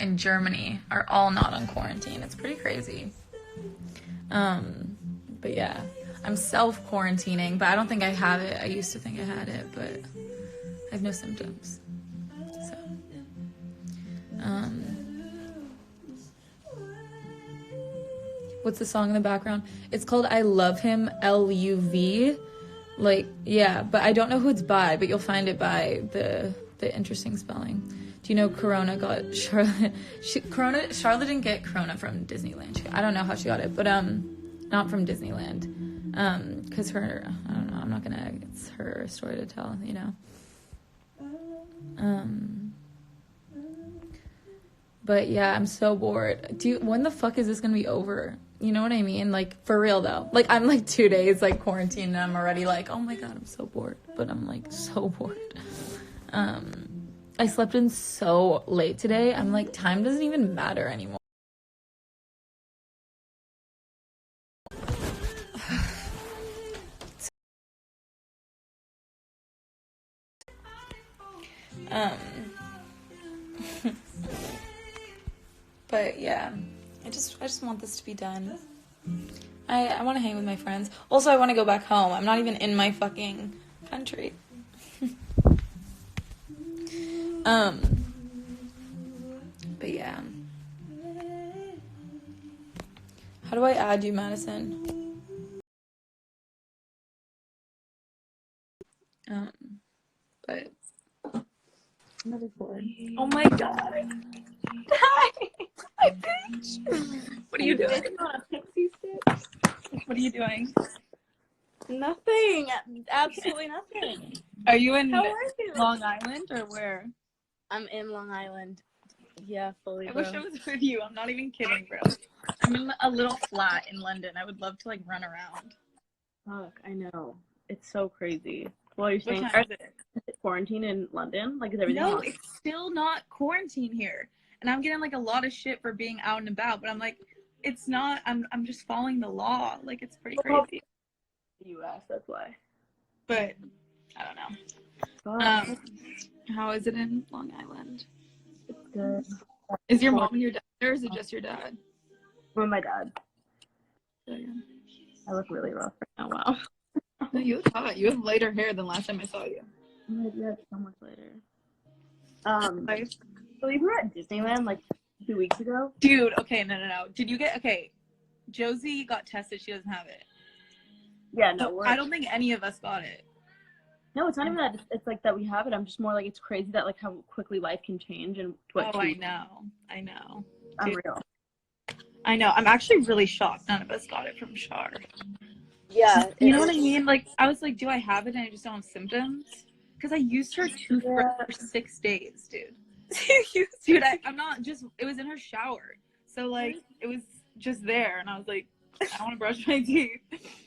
in Germany are all not on quarantine. It's pretty crazy. But yeah, I'm self-quarantining, but I don't think I have it. I used to think I had it, but I have no symptoms. So, what's the song in the background? It's called I Love Him, L-U-V. Like, yeah, but I don't know who it's by, but you'll find it by the interesting spelling. Do you know Corona got Charlotte? Charlotte didn't get Corona from Disneyland. I don't know how she got it, but not from Disneyland. Cause her, I don't know. I'm not gonna. It's her story to tell, you know. But yeah, I'm so bored. When the fuck is this gonna be over? You know what I mean? Like, for real though. Like, I'm like 2 days like quarantined and I'm already like, oh my god, I'm so bored. But I'm like so bored. I slept in so late today. I'm like, time doesn't even matter anymore. But yeah, I just want this to be done. I want to hang with my friends. Also, I want to go back home. I'm not even in my fucking country. But yeah. How do I add you, Madison? But oh my god. Hi, bitch. What are you doing? What are you doing? Nothing. Absolutely nothing. Are you in How are you? Long Island or where? I'm in Long Island. Yeah, fully. I wish I was with you. I'm not even kidding, bro. I'm in a little flat in London. I would love to like run around. Fuck, I know. It's so crazy. Well, you're saying What time is it? Quarantine in London? Like, is everything No, on? it's still not quarantine here. And I'm getting like a lot of shit for being out and about, but I'm like, it's not. I'm just following the law. Like, it's pretty crazy. The U.S. That's why. But I don't know. How is it in Long Island? It's good. Is your mom and your dad there, or is it just your dad? With my dad. Oh, yeah. I look really rough right now. Wow. No, you look hot. You have lighter hair than last time I saw you. Oh, yeah, so much later. So we were at Disneyland like 2 weeks ago. Dude, okay, no. Did you get, okay, Josie got tested. She doesn't have it. Yeah, no. I don't think any of us got it. No, it's not even that. It's like that we have it. I'm just more like, it's crazy that like how quickly life can change and what. Oh, I know. Unreal. I know. I'm actually really shocked none of us got it from Shar. Yeah. You know what I mean? Like, I was like, do I have it and I just don't have symptoms? Because I used her toothbrush for 6 days, dude. Dude, I'm not just, it was in her shower. So, like, it was just there. And I was like, I want to brush my teeth.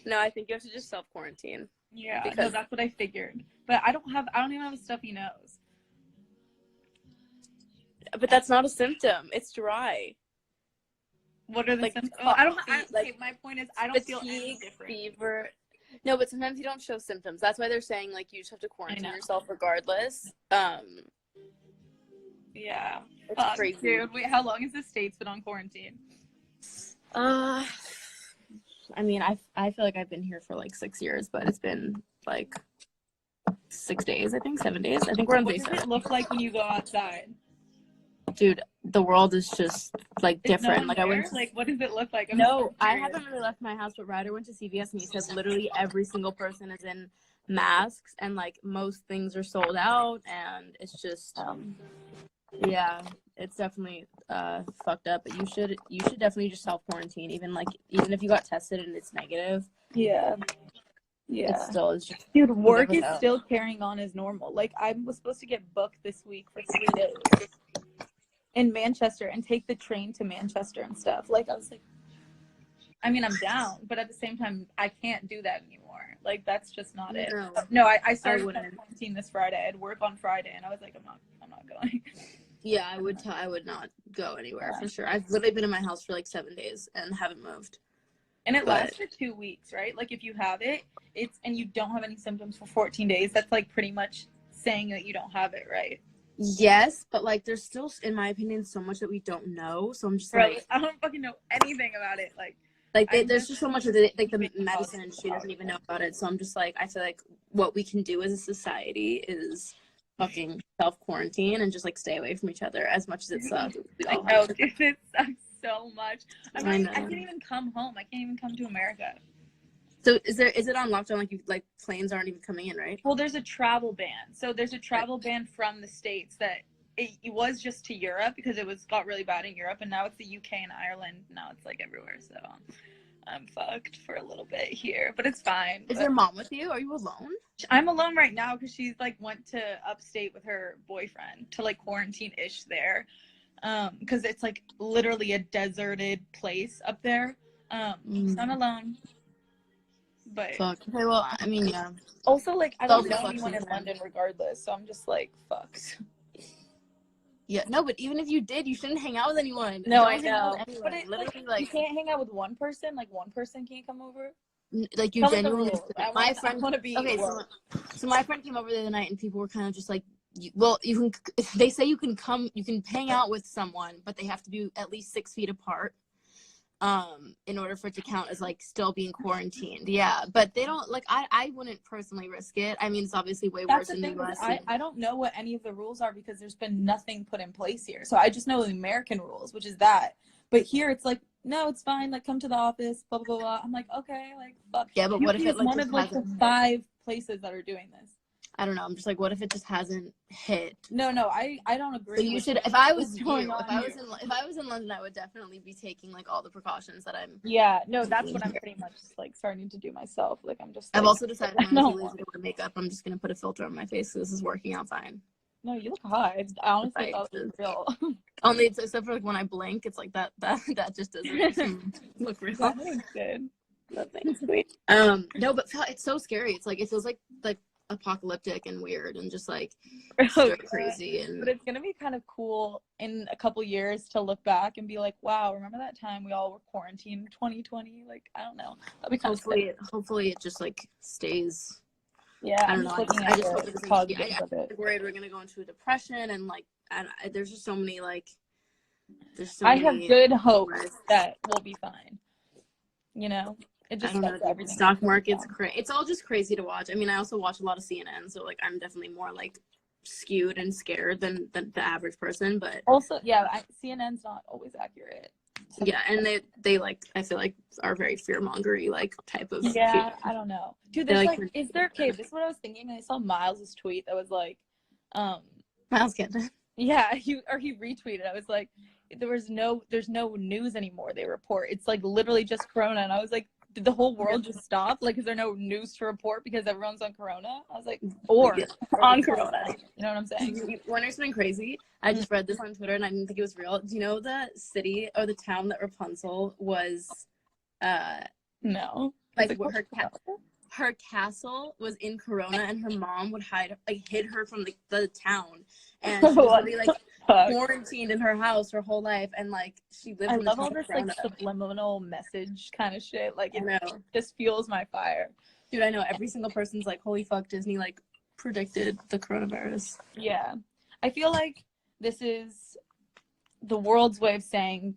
No, I think you have to just self-quarantine. Yeah, because that's what I figured. But I don't even have a stuffy nose. But that's not a symptom. It's dry. What are the like, symptoms? Okay, my point is I don't feel any different. Fever. No, but sometimes you don't show symptoms. That's why they're saying like you just have to quarantine yourself regardless. Yeah. It's crazy. Dude, wait, how long has the States been on quarantine? I mean, I feel like I've been here for like 6 years, but it's been like 6 days, I think, 7 days. I think we're on day 7. What does it look like when you go outside? Dude, the world is just like different. Like, what does it look like? I haven't really left my house, but Ryder went to CVS and he said literally every single person is in masks and like most things are sold out, and it's just yeah, it's definitely fucked up. But you should definitely just self quarantine, even if you got tested and it's negative. Yeah. It still is just, dude, work is still carrying on as normal. Like, I was supposed to get booked this week for 3 days in Manchester and take the train to Manchester and stuff. Like, I was like, I mean, I'm down, but at the same time, I can't do that anymore. Like, that's just not it. No, I started quarantine this Friday. I had work on Friday, and I was like, I'm not going. Yeah, I would not go anywhere for sure. I've literally been in my house for like 7 days and haven't moved. And it lasts for 2 weeks, right? Like, if you have it, and you don't have any symptoms for 14 days, that's like pretty much saying that you don't have it, right? Yes, but like there's still, in my opinion, so much that we don't know. So I'm just like, I don't fucking know anything about it. there's just so much of the medicine industry doesn't even know about it. So I'm just like, I feel like what we can do as a society is fucking self-quarantine and just like stay away from each other as much as it sucks. I know, dude, it sucks so much. I know. can't even come home. I can't even come to America. So is it on lockdown? Like planes aren't even coming in, right? Well, there's a travel ban. So there's a travel ban from the States that it was just to Europe because it got really bad in Europe, and now it's the UK and Ireland. Now it's like everywhere. So I'm fucked for a little bit here, but it's fine. Is your mom with you? Are you alone? I'm alone right now because she's like went to upstate with her boyfriend to like quarantine-ish there, because it's like literally a deserted place up there. So I'm alone. But fuck. Okay, well, I mean, yeah. Also, like, I don't know anyone in London regardless, so I'm just like, fucked. Yeah, no, but even if you did, you shouldn't hang out with anyone. No, I know. But literally, like, you can't hang out with one person. Like, one person can't come over. Like, you genuinely. My friend. Want to be. Okay, so my friend came over the other night, and people were kind of just like, you can. They say you can come, you can hang out with someone, but they have to be at least 6 feet apart. In order for it to count as like still being quarantined. Yeah, but they don't like, I wouldn't personally risk it. I mean, it's obviously way worse in the US. I don't know what any of the rules are because there's been nothing put in place here. So I just know the American rules, which is that. But here it's like, no, it's fine. Like, come to the office, blah, blah, blah. I'm like, okay, like, fuck. Yeah, but what if it like one of like the 5 places that are doing this? I don't know. I'm just like, what if it just hasn't hit? No, I don't agree. So you should. If I was you, if I was in London, I would definitely be taking like all the precautions that I'm. Yeah, no, that's what I'm pretty much like starting to do myself. Like I'm just. I've also decided I'm too lazy to wear makeup. I'm just gonna put a filter on my face. So this is working out fine. No, you look hot. I honestly thought it was real. Only except for like when I blink, it's like that just doesn't look real. That looks good. That's sweet. No, but it's so scary. It's like it feels like apocalyptic and weird and just like crazy. And but it's gonna be kind of cool in a couple years to look back and be like, wow, remember that time we all were quarantined in 2020? Like, I don't know. That'll be kind of hopefully it just like stays. Yeah, I don't know. I just hope it's I'm worried we're gonna go into a depression and like there's just so many like I have good hope that we'll be fine. You know? It just everything. Stock market's it's all just crazy to watch. I mean, I also watch a lot of CNN, so like I'm definitely more like skewed and scared than the average person. But also, yeah, CNN's not always accurate. Yeah, and they like I feel like are very fear-mongery like type of. Yeah, people. I don't know, dude. There's like is there? Okay, this is what I was thinking. I saw Miles's tweet that was like, Miles Kitten. Yeah, he retweeted. I was like, there's no news anymore. They report it's like literally just Corona, and I was like, did the whole world just stop? Like, is there no news to report because everyone's on Corona? I was like, or on Corona. You know what I'm saying? You want to know something crazy? I just read this on Twitter and I didn't think it was real. Do you know the city or the town that Rapunzel was? No. Like her castle was in Corona, and her mom would hid her from the town, and she was really like quarantined in her house her whole life, and like she lived. I love all this like subliminal message kind of shit. Like it just fuels my fire, dude. I know every single person's like, "Holy fuck, Disney like predicted the coronavirus." Yeah, I feel like this is the world's way of saying,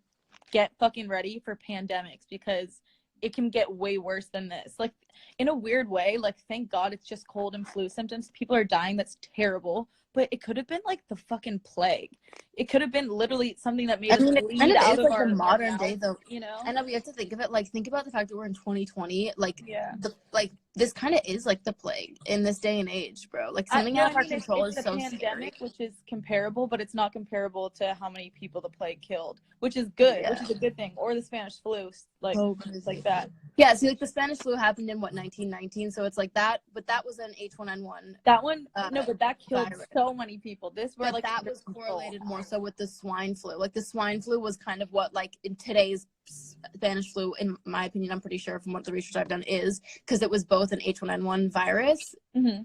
"Get fucking ready for pandemics," because it can get way worse than this. Like, in a weird way, like, thank God it's just cold and flu symptoms. People are dying. That's terrible. But it could have been, like, the fucking plague. It could have been literally something that made us bleed out of our modern day, though. You know? I know we have to think of it, like, think about the fact that we're in 2020. Like, yeah. This kind of is, like, the plague in this day and age, bro. Like, something out of our control is so pandemic, scary. Which is comparable, but it's not comparable to how many people the plague killed, which is good, which is a good thing. Or the Spanish flu, like, like that. Yeah, see, like, the Spanish flu happened in, 1919? So it's like that, but that was an H1N1. That one, no, but that killed so many people. This were, like, that was correlated more so with the swine flu. Like, the swine flu was kind of what, like, in today's Spanish flu, in my opinion, I'm pretty sure from what the research I've done is, because it was both an H1N1 virus. Mm-hmm.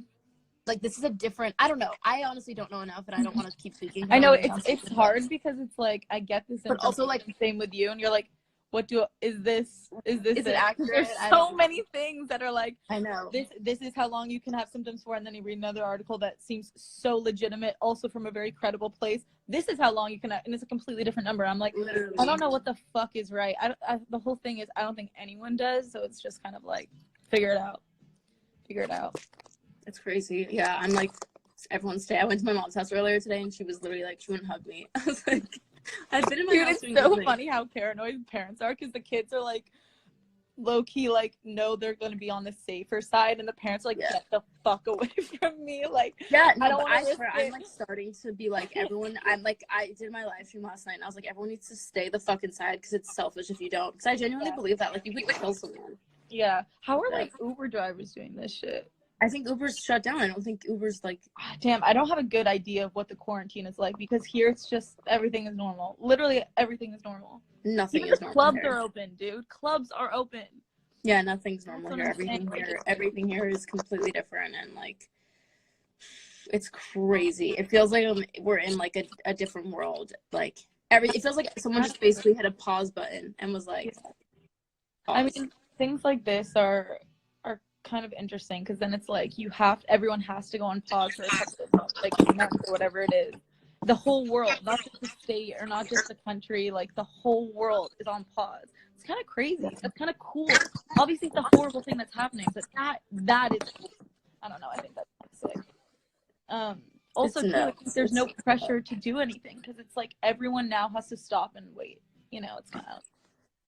Like, this is a different, I don't know. I honestly don't know enough, and I don't want to keep speaking. I know it's hard because it's like, I get this, but also like same with you, and you're like, is this Is it accurate? There's I so don't know. many things that are like, I know. this is how long you can have symptoms for, and then you read another article that seems so legitimate, also from a very credible place. This is how long you can have, and it's a completely different number. I'm like, Literally. I don't know what the fuck is right. The whole thing is, I don't think anyone does, so it's just kind of like, figure it out. It's crazy. Yeah, I'm like, everyone stay. I went to my mom's house earlier today, and she was literally like, she wouldn't hug me. I was like, I've been in my Dude, house it's doing so nothing. funny how paranoid parents are, because the kids are like, low-key, like, know they're going to be on the safer side, and the parents are like, get the fuck away from me. Like, yeah, I don't want to risk it. I'm like starting to be like, everyone, I'm like, I did my live stream last night, and I was like, everyone needs to stay the fuck inside, because it's selfish if you don't, because I genuinely believe that, like, you could kill someone. Yeah. How are, like, Uber drivers doing this shit? I think Uber's shut down. I don't think Uber's, like... Damn, I don't have a good idea of what the quarantine is like, because here it's just, everything is normal. Literally, everything is normal. Nothing Even is the normal clubs here. are open, dude. Clubs are open. Yeah, nothing's normal That's here. what I'm saying. Everything here is completely different, and like, it's crazy. It feels like we're in like a different world. Like it feels like someone just basically hit a pause button and was like, pause. I mean, things like this are kind of interesting, because then it's like everyone has to go on pause for a couple of months, like months or whatever it is. The whole world, not just the state or not just the country, like the whole world is on pause. It's kind of crazy. That's kind of cool. Obviously, it's a horrible thing that's happening, but that is cool. I don't know. I think that's kind of sick. Also, too, there's no pressure to do anything, because it's like everyone now has to stop and wait. You know, it's kind of.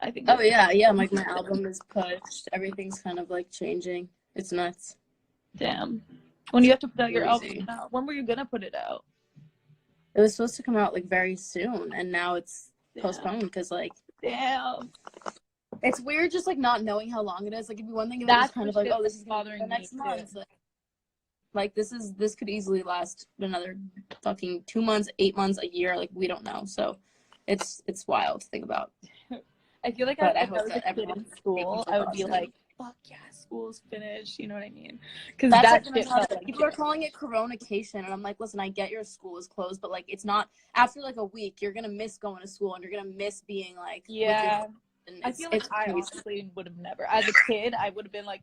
I think. Oh yeah. Like my album is pushed. Everything's kind of like changing. It's nuts. Damn. When do you have to put out your album now? When were you gonna put it out? It was supposed to come out like very soon, and now it's postponed because like. Damn. It's weird just like not knowing how long it is. Like it'd be one thing if it was kind of like, oh, this is bothering the next month. Like this could easily last another fucking 2 months, 8 months, a year. Like we don't know. So it's wild to think about. I feel like if I was a kid in school, I would be like, fuck yeah, school's finished. You know what I mean? Because that's like people are calling it Coronacation, and I'm like, listen, I get your school is closed, but like it's not after like a week. You're gonna miss going to school, and you're gonna miss being like I feel like I honestly would have never. As a kid, I would have been like,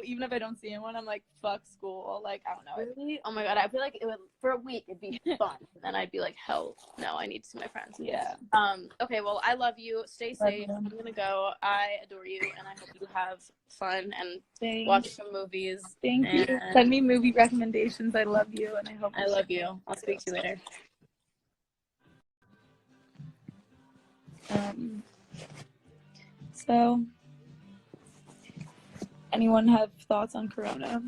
even if I don't see anyone, I'm like, fuck school. Like, I don't know. Really? Oh my god, I feel like for a week it'd be fun. And then I'd be like, hell no, I need to see my friends. Yeah. Okay, well, I love you. Stay safe. I'm gonna go. I adore you, and I hope you have fun and watch some movies. Thank you. Send me movie recommendations. I love you, and I hope I love you. I'll speak to you later. So, anyone have thoughts on Corona?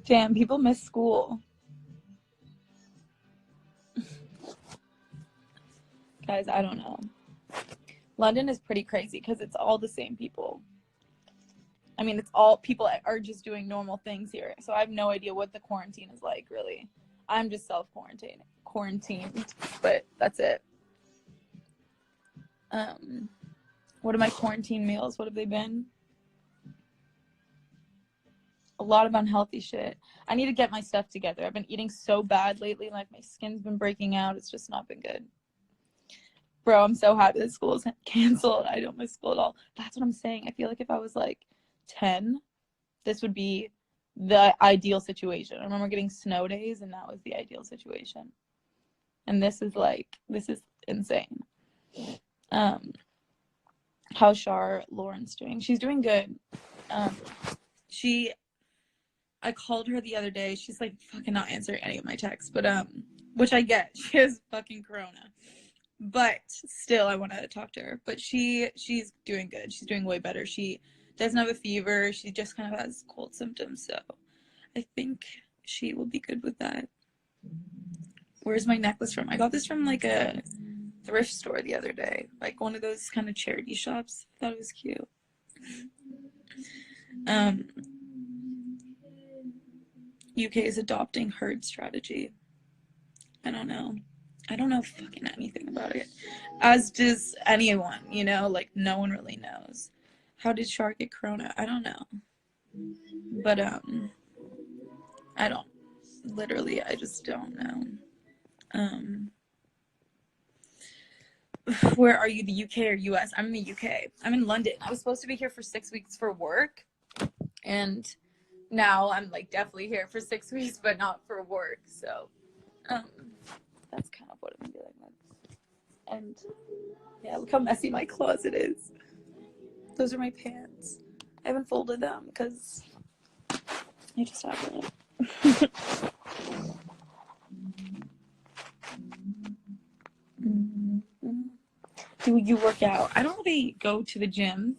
Damn, people miss school. Guys, I don't know. London is pretty crazy because it's all the same people. I mean, it's all people are just doing normal things here. So I have no idea what the quarantine is like, really. I'm just quarantined, but that's it. What are my quarantine meals? What have they been? A lot of unhealthy shit. I need to get my stuff together. I've been eating so bad lately. Like, my skin's been breaking out. It's just not been good. Bro, I'm so happy that school is canceled. I don't miss school at all. That's what I'm saying. I feel like if I was like 10, this would be the ideal situation. I remember getting snow days, and that was the ideal situation. And this is insane. How's Lauren's doing? She's doing good. I called her the other day. She's like fucking not answering any of my texts, but which I get. She has fucking corona. But still I want to talk to her. But she's doing good. She's doing way better. She doesn't have a fever. She just kind of has cold symptoms, so I think she will be good with that. Where's my necklace from? I got this from like a thrift store the other day, like one of those kind of charity shops. I thought it was cute. UK is adopting herd strategy. I don't know fucking anything about it, as does anyone, like no one really knows. How did Shark get corona? I don't know, but I just don't know. Where are you, the UK or US? I'm in the UK. I'm in London. I was supposed to be here for 6 weeks for work, and now I'm like definitely here for 6 weeks, but not for work. So that's kind of what I'm dealing with. And yeah, look how messy my closet is. Those are my pants. I haven't folded them because I just haven't. Do you work out? I don't really go to the gym.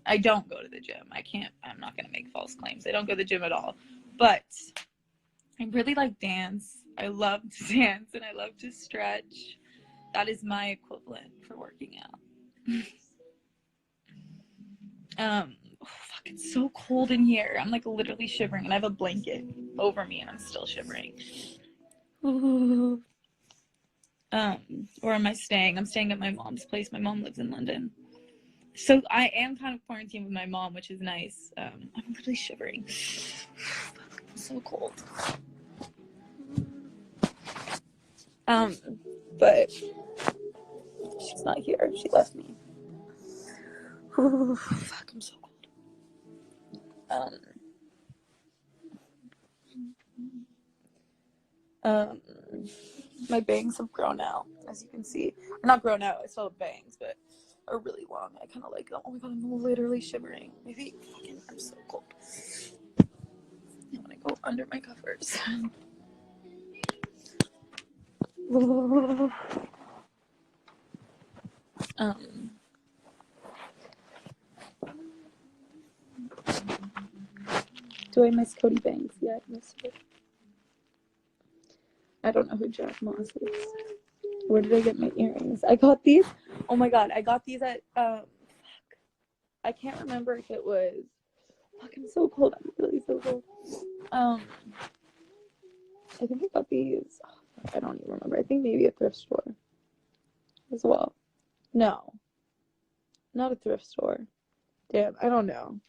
I don't go to the gym. I'm not going to make false claims. I don't go to the gym at all. But I really like dance. I love to dance and I love to stretch. That is my equivalent for working out. Fuck, it's so cold in here. I'm like literally shivering and I have a blanket over me and I'm still shivering. Ooh. Where am I staying? I'm staying at my mom's place. My mom lives in London. So I am kind of quarantined with my mom, which is nice. I'm literally shivering. I'm so cold. But she's not here. She left me. Ooh, fuck, I'm so cold. My bangs have grown out, as you can see. Or not grown out, I still have bangs, but are really long. I kind of like them. Oh my god, I'm literally shivering. Maybe fucking, I'm so cold. I want to go under my covers. Do I miss Cody Banks? Yeah, I miss her. I don't know who Jack Moss is. Where did I get my earrings? I got these. Oh my god, I got these at I can't remember if it was. Fuck, I'm so cold. I'm really so cold. I think I got these. I don't even remember. I think maybe a thrift store as well. No, not a thrift store. Damn, I don't know.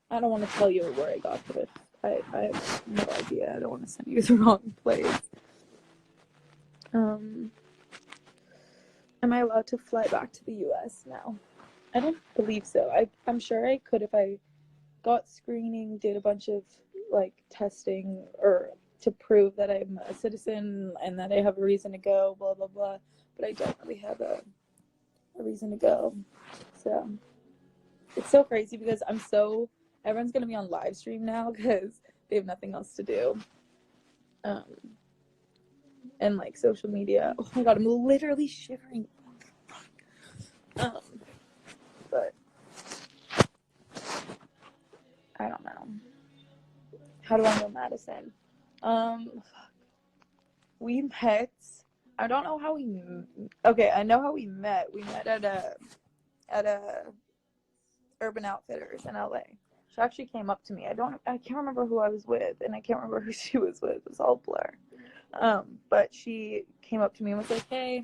I don't want to tell you where I got this. I have no idea. I don't want to send you to the wrong place. Am I allowed to fly back to the US now? I don't believe so. I'm sure I could if I got screening, did a bunch of like testing or to prove that I'm a citizen and that I have a reason to go, blah blah blah. But I don't really have a reason to go. So it's so crazy because everyone's gonna be on Livestream now because they have nothing else to do. And like social media. Oh my god, I'm literally shivering. But I don't know. How do I know Madison? We met. I don't know how we. Okay, I know how we met. We met at a Urban Outfitters in LA. She actually came up to me. I can't remember who I was with, and I can't remember who she was with. It was all blur. But she came up to me and was like, "Hey,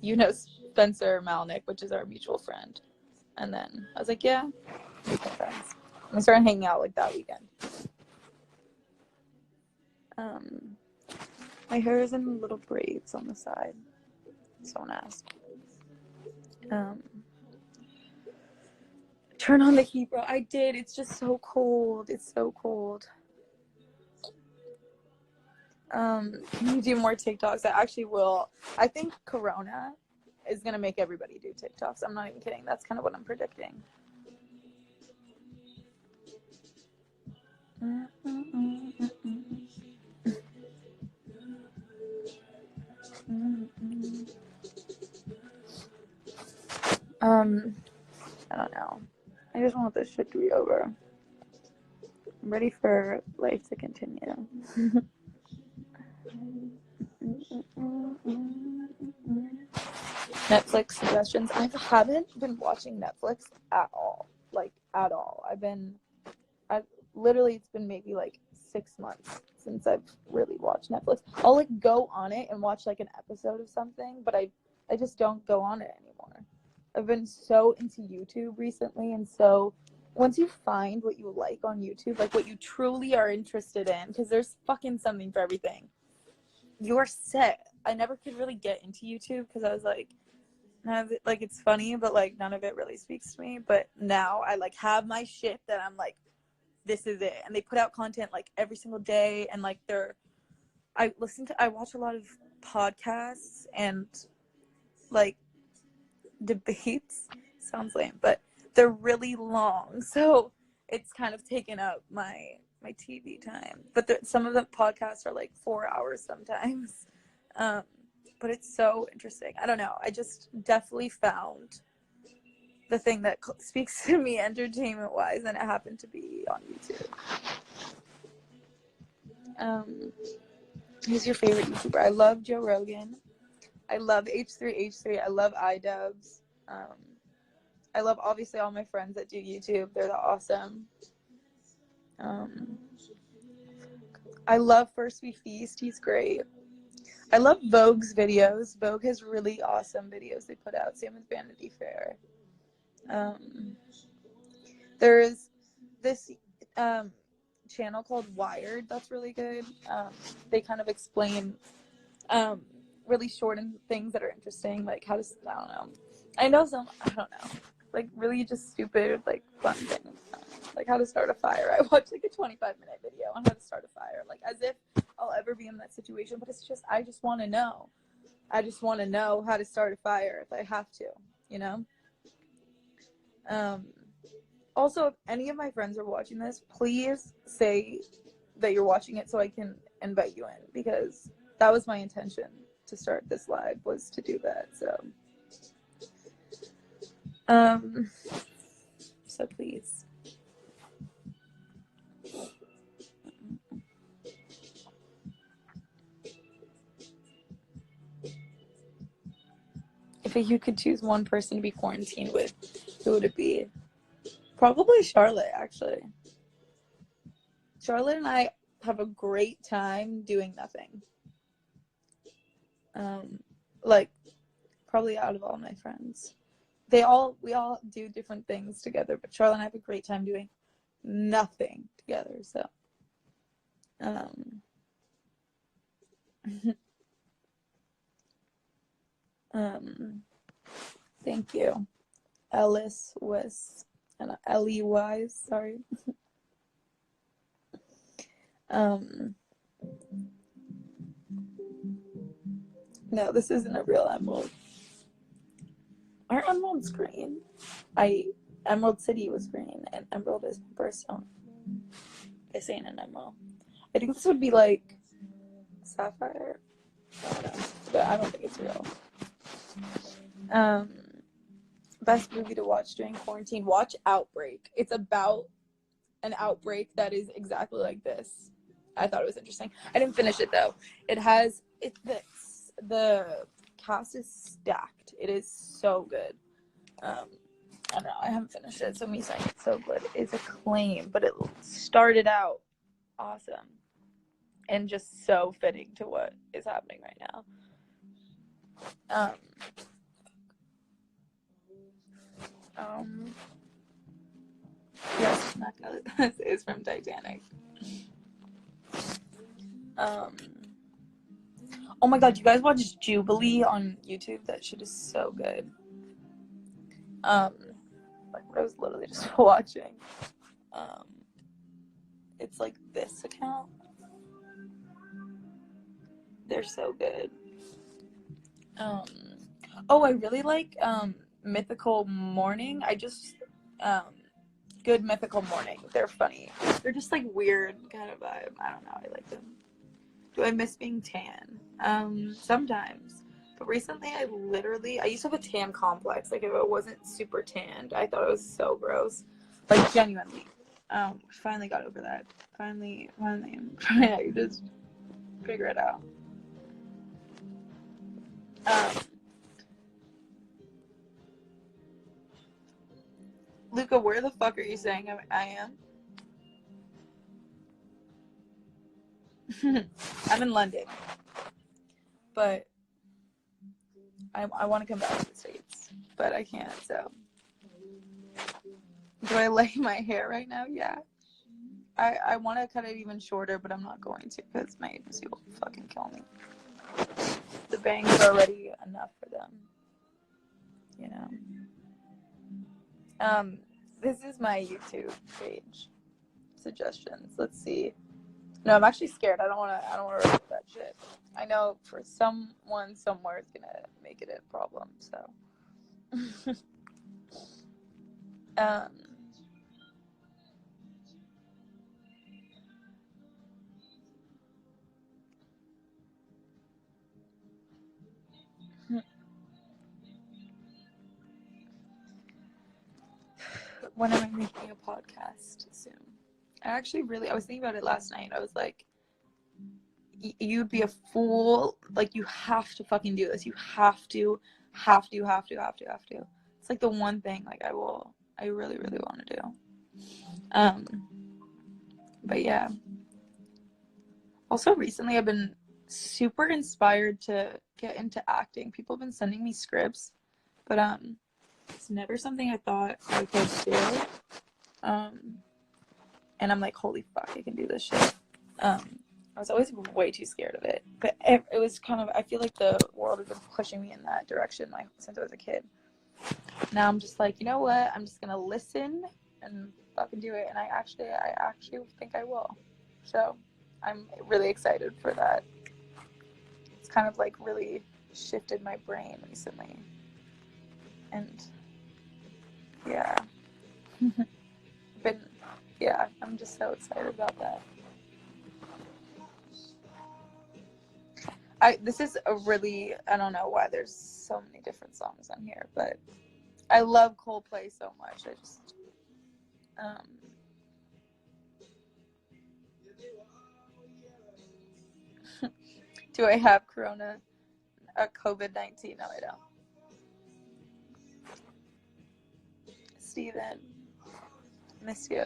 you know Spencer Malnick, which is our mutual friend." And then I was like, "Yeah, we can friends." And we started hanging out like that weekend. My hair is in little braids on the side. Someone asked. Turn on the heat, bro. I did. It's just so cold. It's so cold. Can you do more TikToks? I actually will. I think Corona is gonna make everybody do TikToks. I'm not even kidding. That's kind of what I'm predicting. I don't know. I just want this shit to be over. I'm ready for life to continue. Netflix suggestions. I haven't been watching Netflix at all. Like, at all. Literally, it's been maybe like 6 months since I've really watched Netflix. I'll like go on it and watch like an episode of something, but I just don't go on it anymore. I've been so into YouTube recently, and so once you find what you like on YouTube, like what you truly are interested in, because there's fucking something for everything, you're set. I never could really get into YouTube because I was like, none of it, like, it's funny, but like none of it really speaks to me. But now I like have my shit that I'm like, this is it. And they put out content like every single day, and like I watch a lot of podcasts and like debates. Sounds lame, but they're really long, so it's kind of taken up my TV time. But some of the podcasts are like 4 hours sometimes. But it's so interesting. I don't know. I just definitely found the thing that speaks to me entertainment wise, and it happened to be on YouTube. Who's your favorite YouTuber? I love Joe Rogan. I love H3H3. I love iDubbbz. I love obviously all my friends that do YouTube. They're awesome. I love First We Feast. He's great. I love Vogue's videos. Vogue has really awesome videos they put out. Same with Vanity Fair. There's this channel called Wired that's really good. They kind of explain really short things that are interesting, like how to, I don't know. I don't know, like really just stupid, like fun things. Like how to start a fire. I watched like a 25-minute video on how to start a fire, like as if I'll ever be in that situation, but it's just, I just want to know. I just want to know how to start a fire if I have to, you know? Also, if any of my friends are watching this, please say that you're watching it so I can invite you in, because that was my intention to start this live, was to do that. So please. If you could choose one person to be quarantined with, who would it be? Probably Charlotte, actually. Charlotte and I have a great time doing nothing. Like, probably out of all my friends. We all do different things together, but Charlotte and I have a great time doing nothing together, so. Thank you. Ellis was, and Ellie Wise, sorry. No, this isn't a real emerald. Our emerald's green. Emerald City was green, and emerald is my birthstone. This ain't an emerald. I think this would be like sapphire. I don't know, but I don't think it's real. Best movie to watch during quarantine. Watch Outbreak. It's about an outbreak that is exactly like this. I thought it was interesting. I didn't finish it though. The cast is stacked. It is so good. I don't know. I haven't finished it, so me saying it's so good is a claim, but it started out awesome and just so fitting to what is happening right now. Yes, this is from Titanic. Oh my god, you guys watch Jubilee on YouTube? That shit is so good. Like what I was literally just watching. It's like this account. They're so good. Oh, I really like Mythical Morning. Good Mythical Morning. They're funny. They're just like weird kind of vibe. I don't know. I like them. Do I miss being tan? Sometimes. But recently I used to have a tan complex. Like if I wasn't super tanned, I thought it was so gross. Like genuinely. Finally got over that. Finally I'm trying to just figure it out. Luca, where the fuck are you saying I am? I'm in London. But I want to come back to the States. But I can't, so. Do I lay my hair right now? Yeah. I want to cut it even shorter, but I'm not going to because my agency will fucking kill me. The mukbangs are already enough for them, you know. This is my YouTube page suggestions. Let's see. No, I'm actually scared. I don't want to read that shit. I know for someone somewhere is gonna make it a problem. So, when am I making a podcast soon? I was thinking about it last night. I was like, you'd be a fool. Like, you have to fucking do this. You have to. It's like the one thing, like, I really, really want to do. But yeah. Also, recently I've been super inspired to get into acting. People have been sending me scripts, but it's never something I thought I could do. And I'm like, holy fuck, I can do this shit. I was always way too scared of it, but it was kind of, I feel like the world has been pushing me in that direction, like, since I was a kid. Now I'm just like, you know what? I'm just gonna listen and fucking do it, and I actually think I will. So I'm really excited for that. It's kind of like really shifted my brain recently, and yeah. I'm just so excited about that. This is a really, I don't know why there's so many different songs on here, but I love Coldplay so much. I just, do I have COVID-19? No, I don't. Steven, miss you.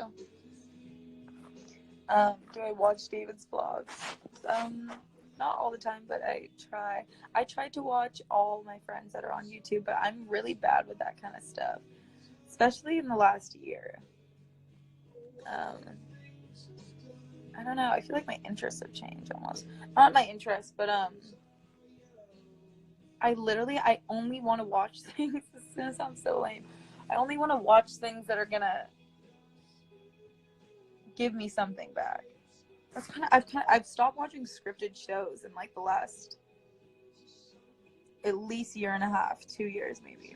Do I watch David's vlogs? Not all the time, but I try. I tried to watch all my friends that are on YouTube, but I'm really bad with that kind of stuff, especially in the last year. I don't know. I feel like my interests have changed almost. Not my interests, but I only want to watch things. This is gonna sound so lame. I only want to watch things that are gonna give me something back. I've stopped watching scripted shows in like the last at least year and a half, 2 years maybe.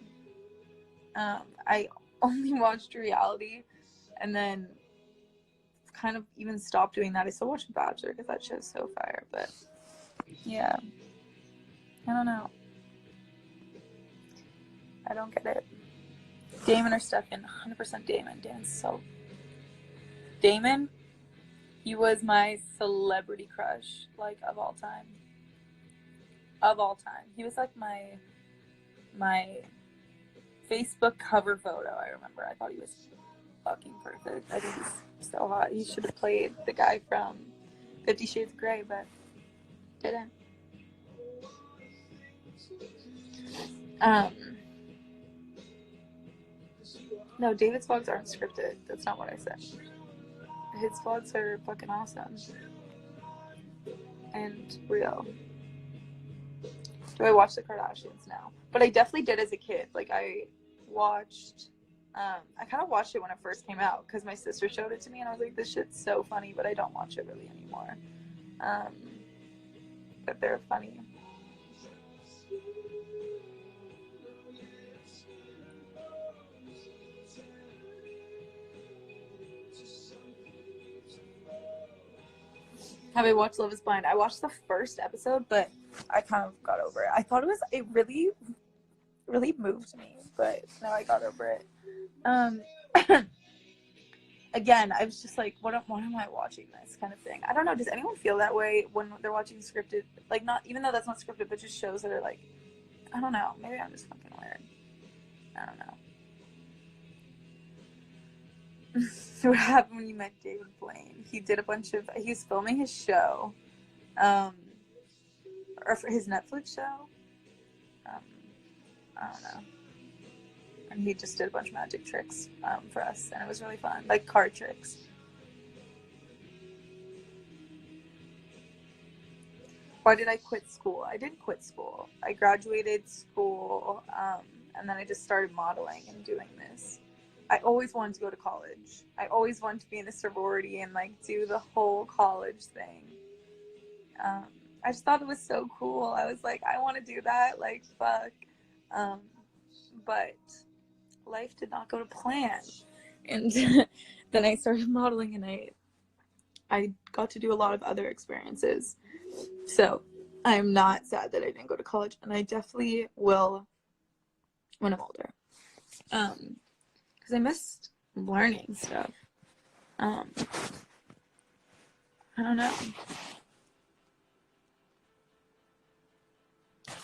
I only watched reality, and then kind of even stopped doing that. I still watch Bachelor because that show's so fire, but yeah, I don't know. I don't get it. Damon or Stefan? 100% Damon. Damon, he was my celebrity crush, like, of all time. He was like my Facebook cover photo, I remember. I thought he was fucking perfect. I think he's so hot. He should have played the guy from 50 Shades of Grey, but didn't. No, David's vlogs aren't scripted. That's not what I said. His vlogs are fucking awesome. And real. Do I watch the Kardashians now? But I definitely did as a kid. Like, I watched... I kind of watched it when it first came out because my sister showed it to me and I was like, this shit's so funny, but I don't watch it really anymore. But they're funny. Have I watched Love is Blind? I watched the first episode, but I kind of got over it. It really, really moved me, but now I got over it. Again, I was just like, what am I watching this kind of thing? I don't know. Does anyone feel that way when they're watching scripted? Like, not, even though that's not scripted, but just shows that are like, I don't know. Maybe I'm just fucking weird. I don't know. What happened when you met David Blaine? He was filming his show, or for his Netflix show. I don't know. And he just did a bunch of magic tricks for us, and it was really fun, like card tricks. why did I quit school? I didn't quit school. I graduated school, and then I just started modeling and doing this. I always wanted to go to college. I always wanted to be in a sorority and like do the whole college thing. I just thought it was so cool. I was like, I want to do that. Like, fuck. But life did not go to plan. And then I started modeling, and I got to do a lot of other experiences. So I'm not sad that I didn't go to college, and I definitely will when I'm older. Because I missed learning stuff. I don't know.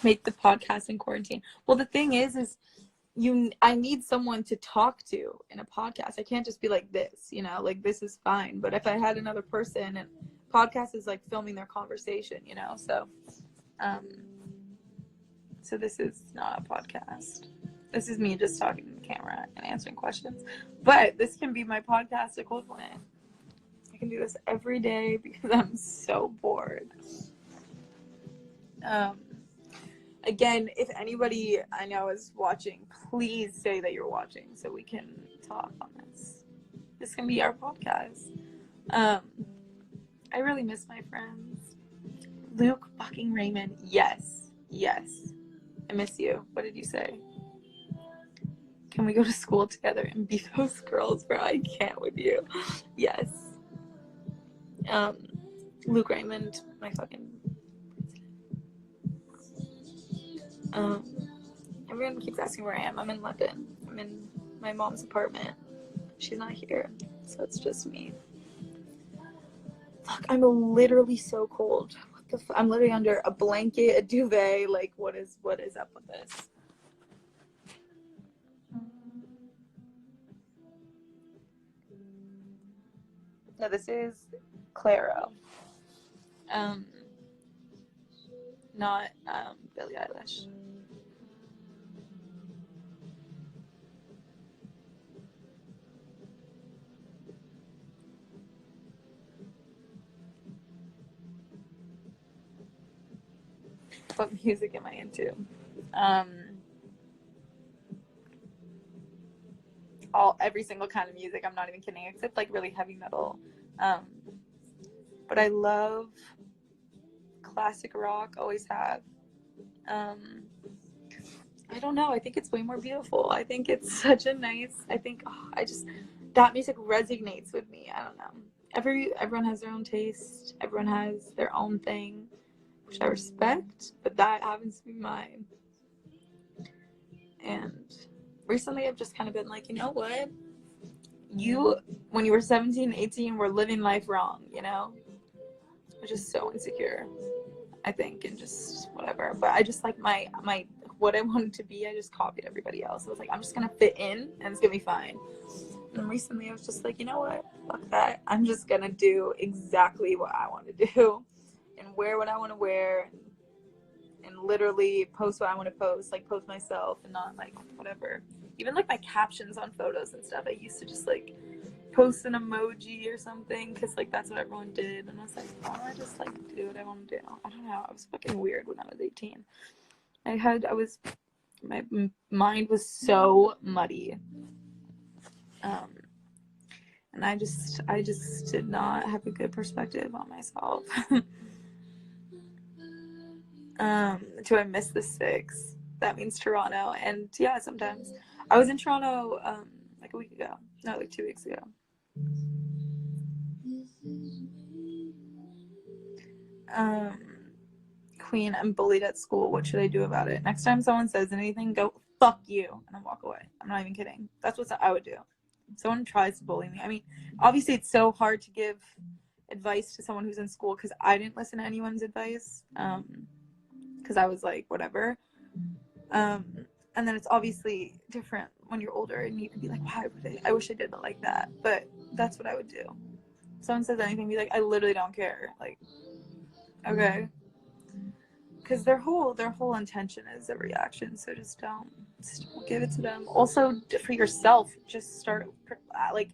Make the podcast in quarantine. Well, the thing is I need someone to talk to in a podcast. I can't just be like this, you know, like this is fine. But if I had another person, and podcast is like filming their conversation, you know, so this is not a podcast. This is me just talking to the camera and answering questions. But this can be my podcast equivalent. I can do this every day because I'm so bored. Again, if anybody I know is watching, please say that you're watching so we can talk on this. This can be our podcast. I really miss my friends. Luke fucking Raymond, yes. I miss you. What did you say? Can we go to school together and be those girls, bro? I can't with you. Yes. Luke Raymond, my fucking... everyone keeps asking where I am. I'm in London. I'm in my mom's apartment. She's not here, so it's just me. Fuck, I'm literally so cold. What the fuck? I'm literally under a blanket, a duvet. Like, what is up with this? No, this is Claro. Not Billie Eilish. What music am I into? Every single kind of music. I'm not even kidding, except like really heavy metal. But I love classic rock, always have. I don't know. I think it's way more beautiful. I think it's such a nice. That music resonates with me. I don't know. Everyone has their own taste. Everyone has their own thing, which I respect. But that happens to be mine. And recently, I've just kind of been like, you know what? When you were 17, 18, were living life wrong. You know, I was just so insecure. I think, and just whatever. But I just like my what I wanted to be. I just copied everybody else. I was like, I'm just gonna fit in, and it's gonna be fine. And recently, I was just like, you know what? Fuck that. I'm just gonna do exactly what I want to do, and wear what I want to wear, and literally post what I want to post. Like post myself, and not like whatever. Even like my captions on photos and stuff. I used to just like post an emoji or something because like that's what everyone did, and I was like, oh, I just like do what I want to do. I don't know. I was fucking weird when I was 18. My mind was so muddy, and I just did not have a good perspective on myself. Do I miss the six? That means Toronto, and yeah, sometimes. I was in Toronto like a week ago. No, like 2 weeks ago. Queen, I'm bullied at school. What should I do about it? Next time someone says anything, go fuck you, and then walk away. I'm not even kidding. That's what I would do. If someone tries to bully me. I mean, obviously it's so hard to give advice to someone who's in school because I didn't listen to anyone's advice because I was like whatever. And then it's obviously different when you're older and you can be like, why would I wish I did it like that. But that's what I would do. If someone says anything, be like, I literally don't care. Like, okay. Because their whole intention is a reaction. So just don't give it to them. Also, for yourself, just start like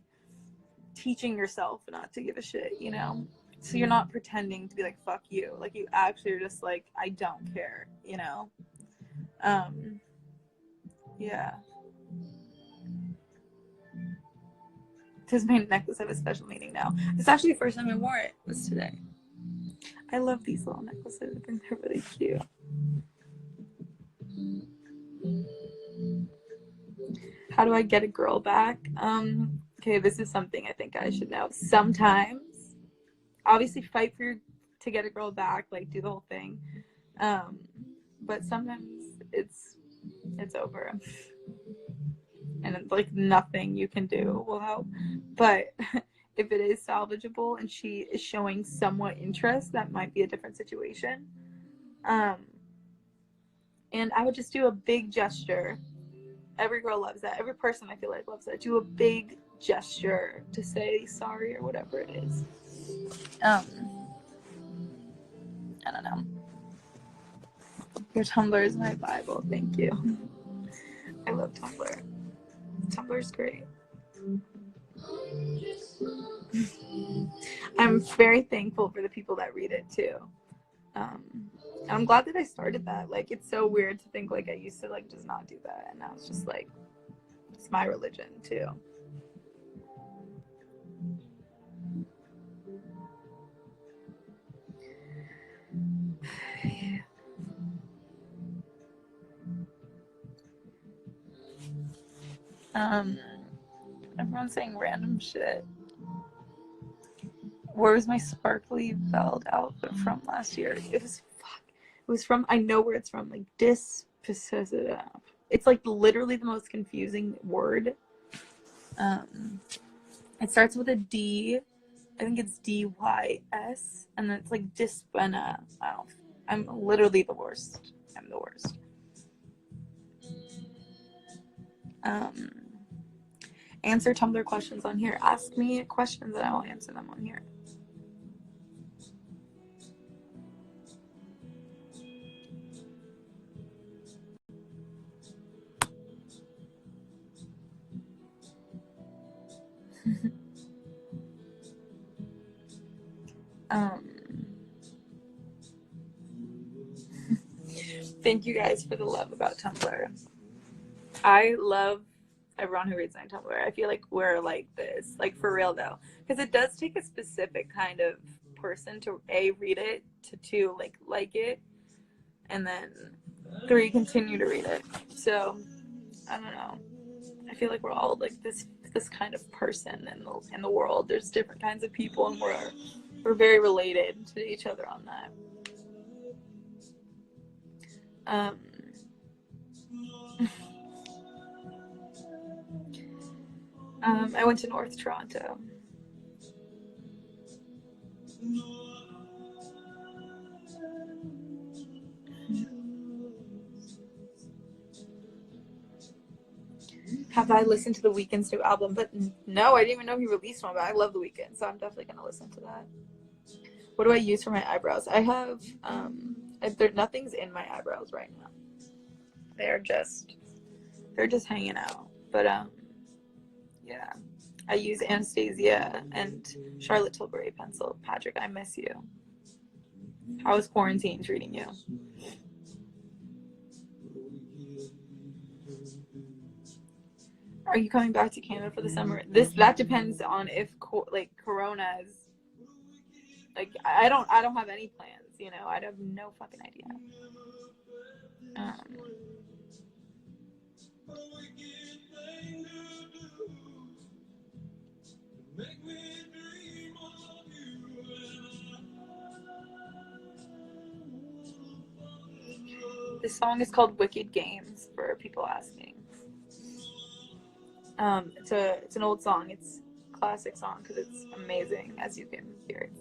teaching yourself not to give a shit, you know? So you're not pretending to be like, fuck you. Like, you actually are just like, I don't care, you know? Yeah. Does my necklace have a special meaning now? It's actually the first time I wore it was today. I love these little necklaces. I think they're really cute. How do I get a girl back? Okay, this is something I think I should know. Sometimes, obviously, fight to get a girl back, like do the whole thing. But sometimes it's over, and it's like nothing you can do will help. But if it is salvageable and she is showing somewhat interest, that might be a different situation. And I would just do a big gesture. Every girl loves that. Every person I feel like loves that. Do a big gesture to say sorry or whatever it is. I don't know. Your Tumblr is my Bible. Thank you. I love Tumblr. Tumblr's great. I'm very thankful for the people that read it too. And I'm glad that I started that. Like, it's so weird to think like I used to like just not do that, and now it's just like it's my religion too. Everyone's saying random shit. Where was my sparkly velvet outfit from last year? It was from, I know where it's from, like it's like literally the most confusing word. It starts with a D. I think it's DYS, and then it's like dyspena. I'm literally the worst. I'm the worst. Answer Tumblr questions on here. Ask me questions and I will answer them on here. Thank you guys for the love about Tumblr. I love everyone who reads my Tumblr. I feel like we're like this, like for real though, because it does take a specific kind of person to A, read it, to 2, like it, and then 3, continue to read it. So I don't know. I feel like we're all like this kind of person in the world. There's different kinds of people, and we're very related to each other on that. I went to North Toronto. Have I listened to The Weeknd's new album? But no, I didn't even know he released one, but I love The Weeknd, so I'm definitely going to listen to that. What do I use for my eyebrows? I have, nothing's in my eyebrows right now. They're just hanging out. But, yeah. I use Anastasia and Charlotte Tilbury pencil. Patrick, I miss you. How is quarantine treating you? Are you coming back to Canada for the summer? That depends on if Corona's like I don't have any plans, you know. I have no fucking idea. This song is called Wicked Games for people asking. It's an old song. It's a classic song because it's amazing, as you can hear.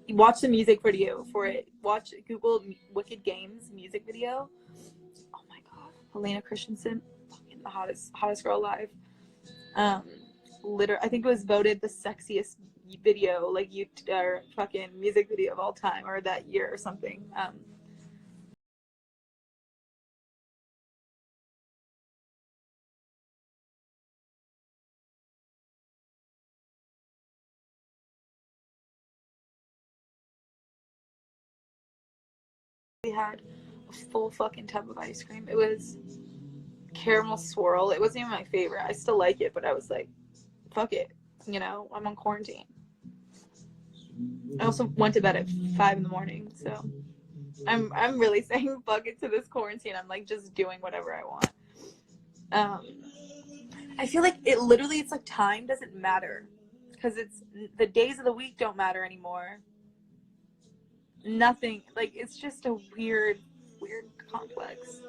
Watch the music video for it. Google Wicked Games music video. Oh my god, Helena Christensen, fucking the hottest girl alive. I think it was voted the sexiest video, or fucking music video of all time, or that year or something. had a full fucking tub of ice cream. It was caramel swirl. It wasn't even my favorite. I still like it, but I was like, fuck it. You know, I'm on quarantine. I also went to bed at 5 in the morning, so I'm really saying fuck it to this quarantine. I'm like just doing whatever I want. I feel like it's like time doesn't matter because it's the days of the week don't matter anymore. Nothing, like it's just a weird complex.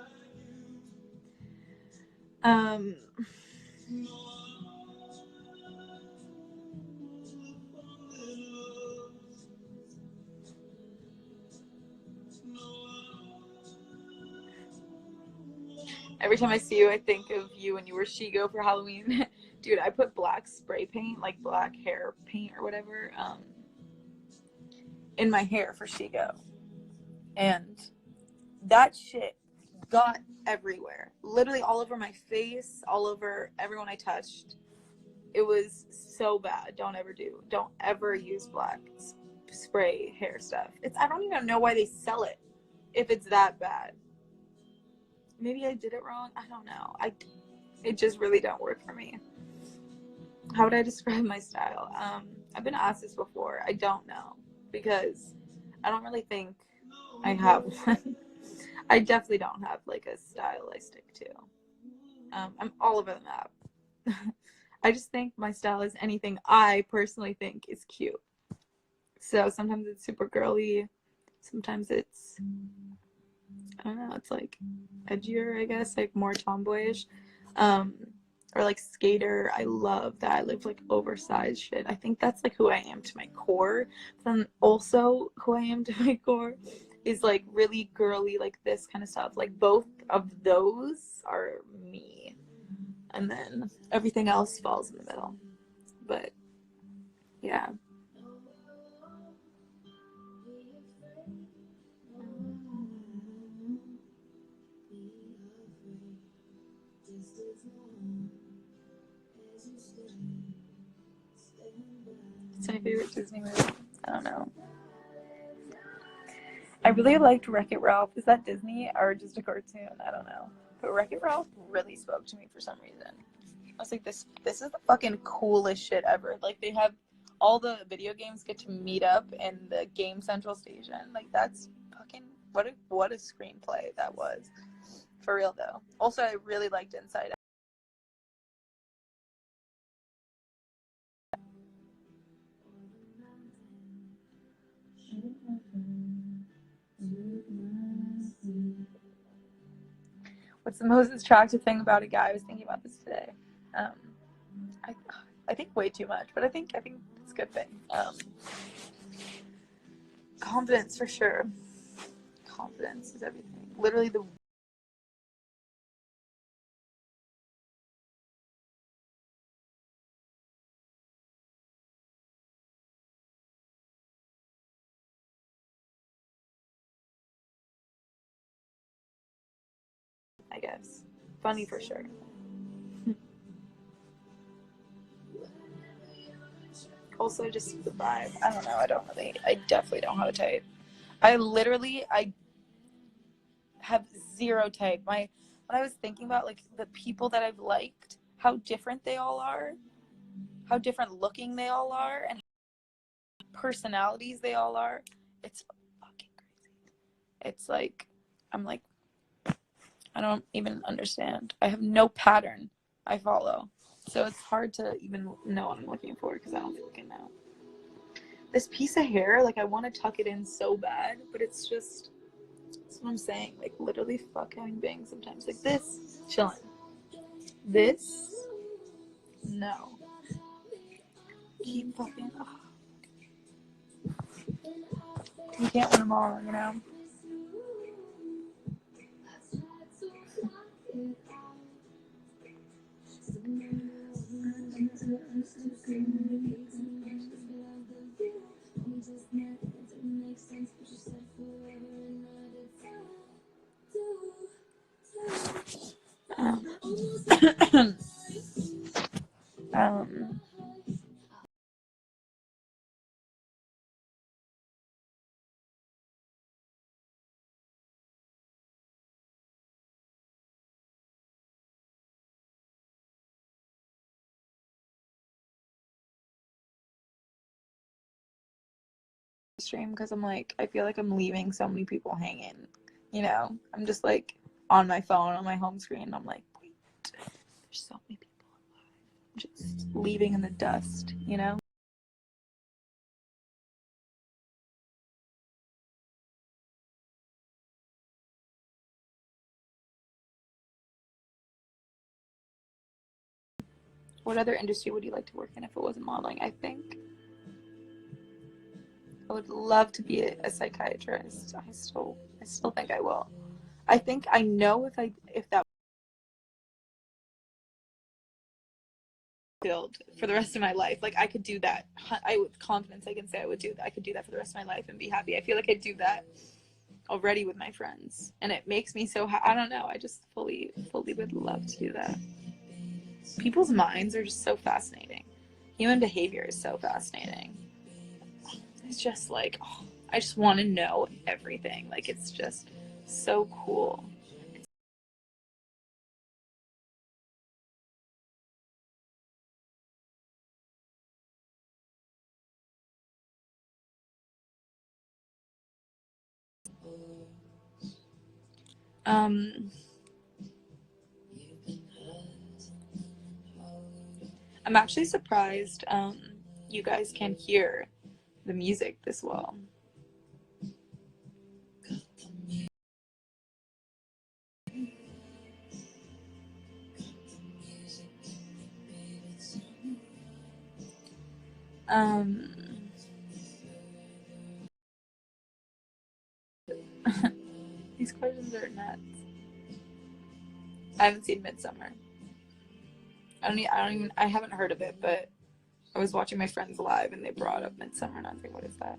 Every time I see you, I think of you when you were Shigo for Halloween. Dude, I put black spray paint, like black hair paint or whatever, in my hair for Shigo. And that shit got everywhere. Literally all over my face, all over everyone I touched. It was so bad. Don't ever use black spray hair stuff. I don't even know why they sell it if it's that bad. Maybe I did it wrong. I don't know. It just really don't work for me. How would I describe my style? I've been asked this before. I don't know because I don't really think I have one. I definitely don't have like a style I stick to. I'm all over the map. I just think my style is anything I personally think is cute. So sometimes it's super girly. Sometimes it's, I don't know, it's like edgier, I guess, like more tomboyish. Or like skater. I love that. I live like oversized shit. I think that's like who I am to my core. Then also who I am to my core is like really girly, like this kind of stuff. Like both of those are me. And then everything else falls in the middle. But yeah. It's my favorite Disney movie. I don't know. I really liked Wreck-It Ralph. Is that Disney or just a cartoon? I don't know. But Wreck-It Ralph really spoke to me for some reason. I was like, this is the fucking coolest shit ever. Like, they have all the video games get to meet up in the Game Central station. Like, that's fucking, what a screenplay that was. For real, though. Also, I really liked Inside Out. What's the most attractive thing about a guy? I was thinking about this today. I think way too much, but I think it's a good thing. Confidence for sure. Confidence is everything. Literally I guess. Funny for sure. Also just the vibe. I don't know. I definitely don't have a type. I have zero type. When I was thinking about like the people that I've liked, how different they all are, how different looking they all are, and personalities they all are, it's fucking crazy. It's like, I'm like, I don't even understand. I have no pattern I follow. So it's hard to even know what I'm looking for because I don't fucking know. This piece of hair, like I want to tuck it in so bad, but it's just, that's what I'm saying. Like literally fuck having bangs sometimes. Like this, chilling. This, no. Keep fucking, you can't win them all, you know? stream because I'm like, I feel like I'm leaving so many people hanging, you know? I'm just like on my phone on my home screen. I'm like, wait, there's so many people alive. Just leaving in the dust, you know? What other industry would you like to work in if it wasn't modeling? I think I would love to be a psychiatrist. I still think I will. I think I know if that field for the rest of my life, like I could do that. I with confidence I can say I could do that for the rest of my life and be happy. I feel like I do that already with my friends, and it makes me so I don't know. I just fully would love to do that. People's minds are just so fascinating. Human behavior is so fascinating. It's just like, oh, I just want to know everything. Like, it's just so cool. I'm actually surprised you guys can hear the music this well. These questions are nuts. I haven't seen Midsummer. I haven't heard of it, but I was watching my friends live and they brought up Midsummer and I was like, what is that?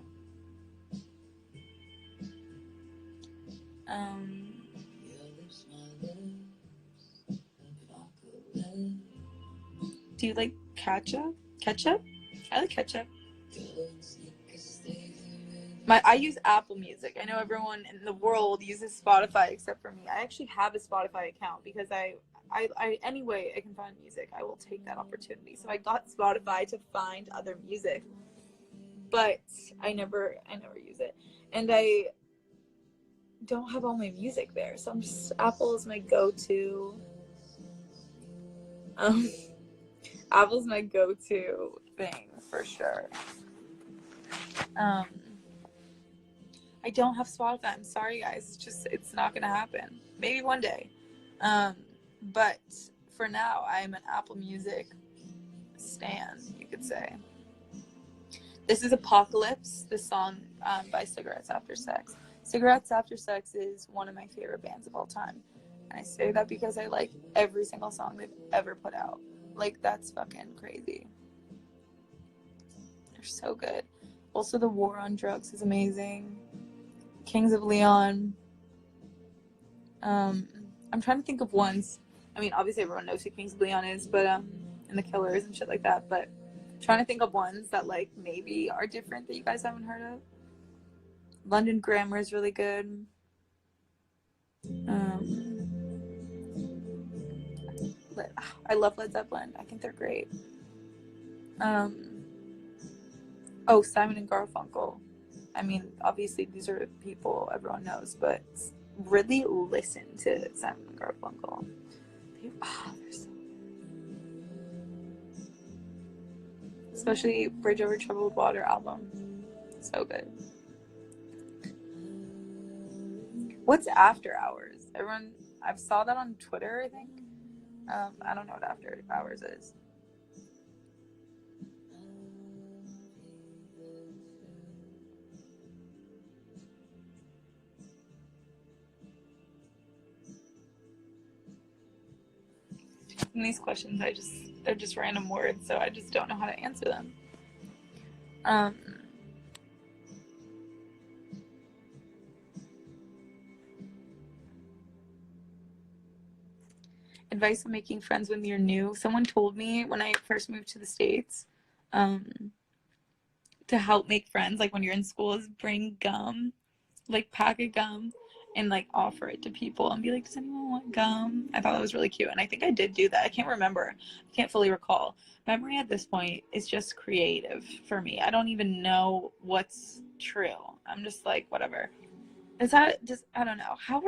Do you like ketchup? Ketchup? I like ketchup. I use Apple Music. I know everyone in the world uses Spotify except for me. I actually have a Spotify account because I any way I can find music, I will take that opportunity. So I got Spotify to find other music, but I never use it, and I don't have all my music there. So I'm just Apple is my go-to. Apple's my go-to thing for sure. I don't have Spotify. I'm sorry, guys. It's not gonna happen. Maybe one day. But for now, I'm an Apple Music stan, you could say. This is Apocalypse, the song by Cigarettes After Sex. Cigarettes After Sex is one of my favorite bands of all time. And I say that because I like every single song they've ever put out. Like, that's fucking crazy. They're so good. Also, The War on Drugs is amazing. Kings of Leon. I'm trying to think of ones. I mean, obviously everyone knows who Kings of Leon is, but and the Killers and shit like that. But trying to think of ones that like maybe are different that you guys haven't heard of. London Grammar is really good. I love Led Zeppelin. I think they're great. Oh, Simon and Garfunkel. I mean, obviously these are people everyone knows, but really listen to Simon and Garfunkel. They're so good. Especially Bridge Over Troubled Water album. So good. What's After Hours? Everyone, I've saw that on Twitter, I think. I don't know what After Hours is. And these questions, they're just random words, so I just don't know how to answer them. Advice on making friends when you're new. Someone told me when I first moved to the States, to help make friends, like when you're in school, is bring gum, like pack of gum, and like offer it to people and be like, does anyone want gum? I thought that was really cute, and I think I did do that. I can't remember. I can't fully recall. Memory at this point is just creative for me. I don't even know what's true. I'm just like, whatever. Is that just, I don't know. How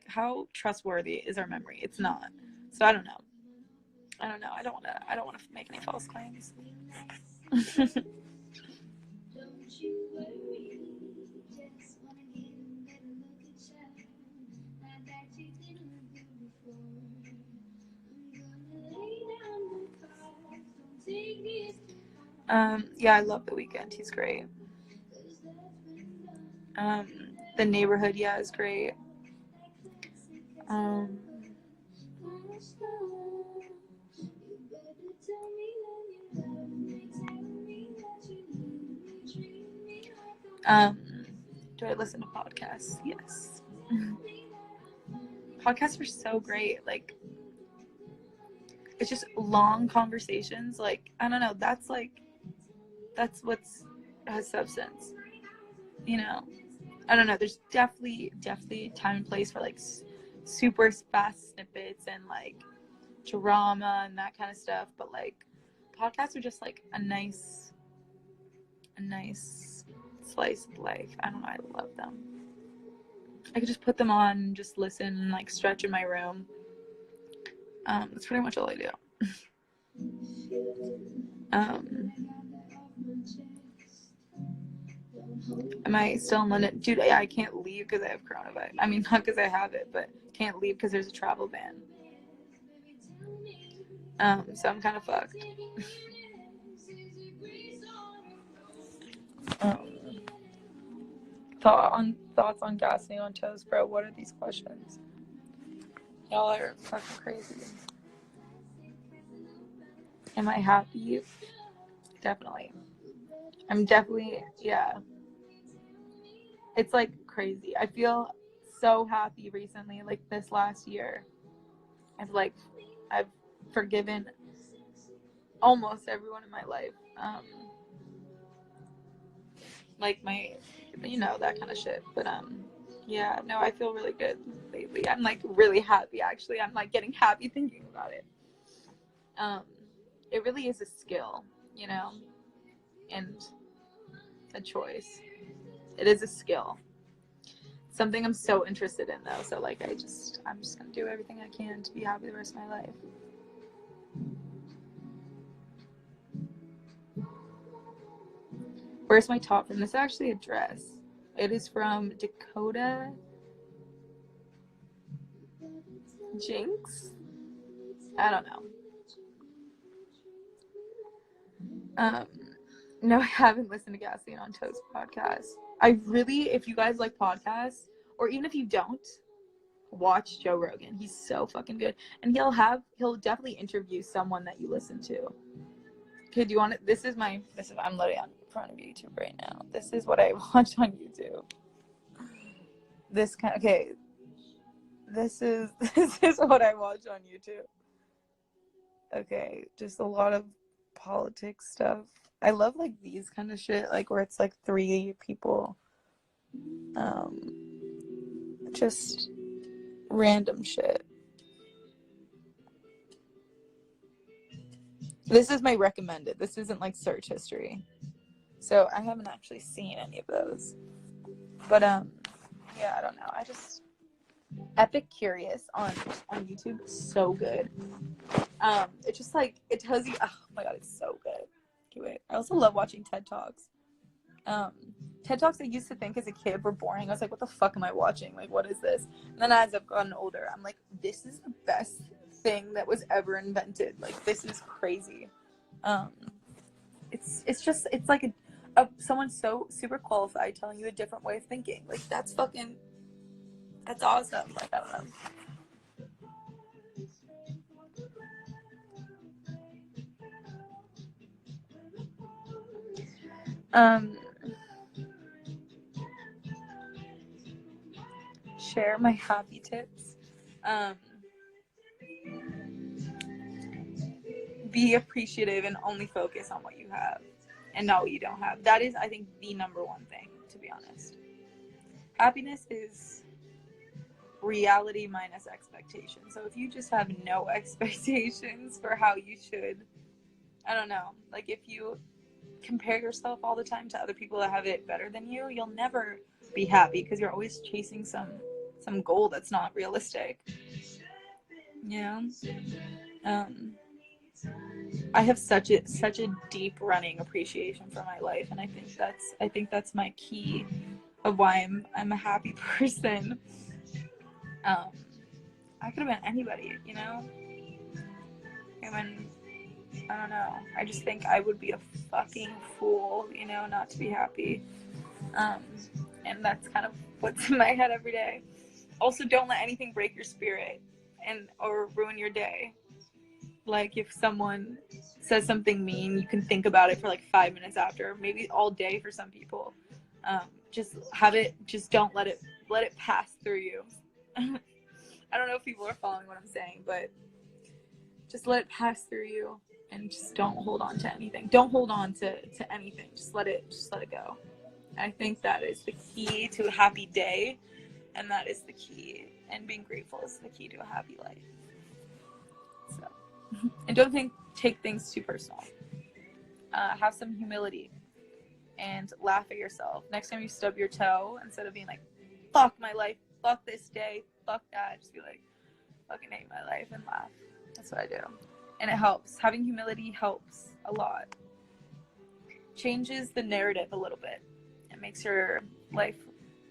how trustworthy is our memory? It's not. So I don't know. I don't know. I don't want to make any false claims. Yeah, I love The Weeknd. He's great. The Neighborhood, yeah, is great. Do I listen to podcasts? Yes. Podcasts are so great. Like, it's just long conversations. Like, I don't know. That's what's has substance. You know, I don't know. There's definitely time and place for like super fast snippets and like drama and that kind of stuff. But like, podcasts are just like a nice slice of life. I don't know. I love them. I could just put them on and just listen and like stretch in my room. That's pretty much all I do. Am I still in London? Dude, I can't leave because I have coronavirus. I mean, not because I have it, but can't leave because there's a travel ban. So I'm kind of fucked. Thoughts on gassing on toast, bro? What are these questions? Y'all are fucking crazy. Am I happy? Definitely. I'm definitely, yeah. It's like crazy. I feel so happy recently, like this last year. I've forgiven almost everyone in my life. Like that kind of shit. But yeah, no, I feel really good lately. I'm like really happy actually. I'm like getting happy thinking about it. It really is a skill, and a choice. It is a skill. Something I'm so interested in though. So like I'm just gonna do everything I can to be happy the rest of my life. Where's my top from? This is actually a dress. It is from Dakota Jinx. I don't know. No, I haven't listened to Gasoline on Toast podcast. I really, if you guys like podcasts, or even if you don't, watch Joe Rogan. He's so fucking good. And he'll definitely interview someone that you listen to. Okay, do you want it? I'm literally on front of YouTube right now. This is what I watch on YouTube. This is what I watch on YouTube. Okay, just a lot of politics stuff. I love like these kind of shit, like where it's like 3 people, just random shit. This is my recommended. This isn't like search history, so I haven't actually seen any of those. But yeah, I don't know. I just Epic Curious on YouTube, so good. It's just like it tells you. Oh my god, it's so good. Okay, wait. I also love watching TED Talks. TED Talks I used to think as a kid were boring. I was like, what the fuck am I watching? Like, what is this? And then as I've gotten older, I'm like, this is the best thing that was ever invented. Like, this is crazy. It's like someone so super qualified telling you a different way of thinking. Like, that's awesome. Like, I don't know. Share my happy tips. Be appreciative and only focus on what you have and not what you don't have. That is, I think, the number one thing, to be honest. Happiness is reality minus expectation. So if you just have no expectations for how you should, I don't know, like if you compare yourself all the time to other people that have it better than you, you'll never be happy because you're always chasing some goal that's not realistic. Yeah. I have such a deep running appreciation for my life, and I think that's my key of why I'm a happy person. I could have been anybody, you know? And I don't know. I just think I would be a fucking fool, you know, not to be happy. And that's kind of what's in my head every day. Also, don't let anything break your spirit or ruin your day. Like if someone says something mean, you can think about it for like 5 minutes after, maybe all day for some people. Just don't let it pass through you. I don't know if people are following what I'm saying, but just let it pass through you and just don't hold on to anything. Don't hold on to anything. Just let it go. I think that is the key to a happy day, and that is the key, and being grateful is the key to a happy life. So, and don't take things too personal. Have some humility and laugh at yourself. Next time you stub your toe, instead of being like, fuck my life, fuck this day, fuck that, just be like, fucking hate my life, and laugh. That's what I do. And it helps. Having humility helps a lot. Changes the narrative a little bit. It makes your life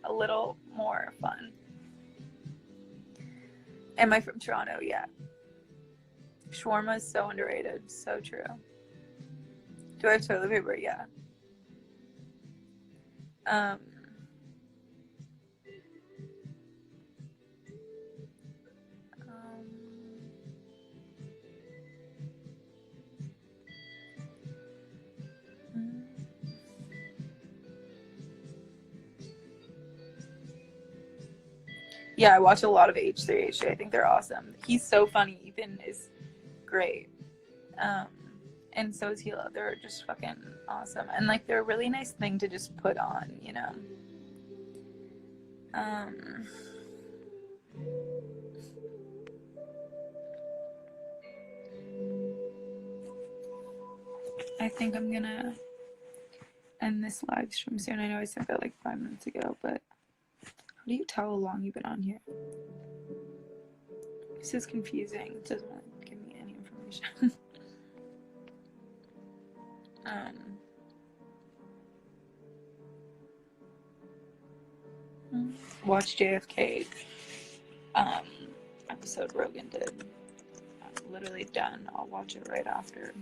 a little more fun. Am I from Toronto? Yeah. Shawarma is so underrated. So true. Do I have toilet paper? Yeah. Yeah, I watch a lot of H3H3. I think they're awesome. He's so funny. Ethan is great. And so is Hila. They're just fucking awesome. And like they're a really nice thing to just put on, you know. I think I'm gonna end this live stream soon. I know I said that like 5 minutes ago, but how do you tell how long you've been on here? This is confusing. It doesn't really give me any information. Watch JFK episode Rogan did. I'm literally done. I'll watch it right after.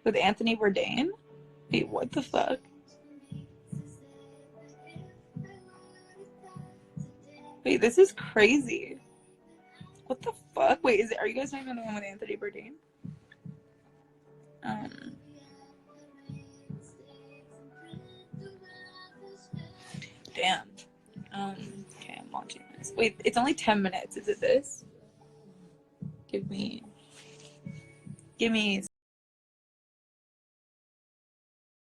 With Anthony Bourdain? Wait, what the fuck? Wait, this is crazy. What the fuck? Wait, are you guys talking about the one with Anthony Bourdain? Damn. Okay, I'm watching this. Wait, it's only 10 minutes. Is it this? Give me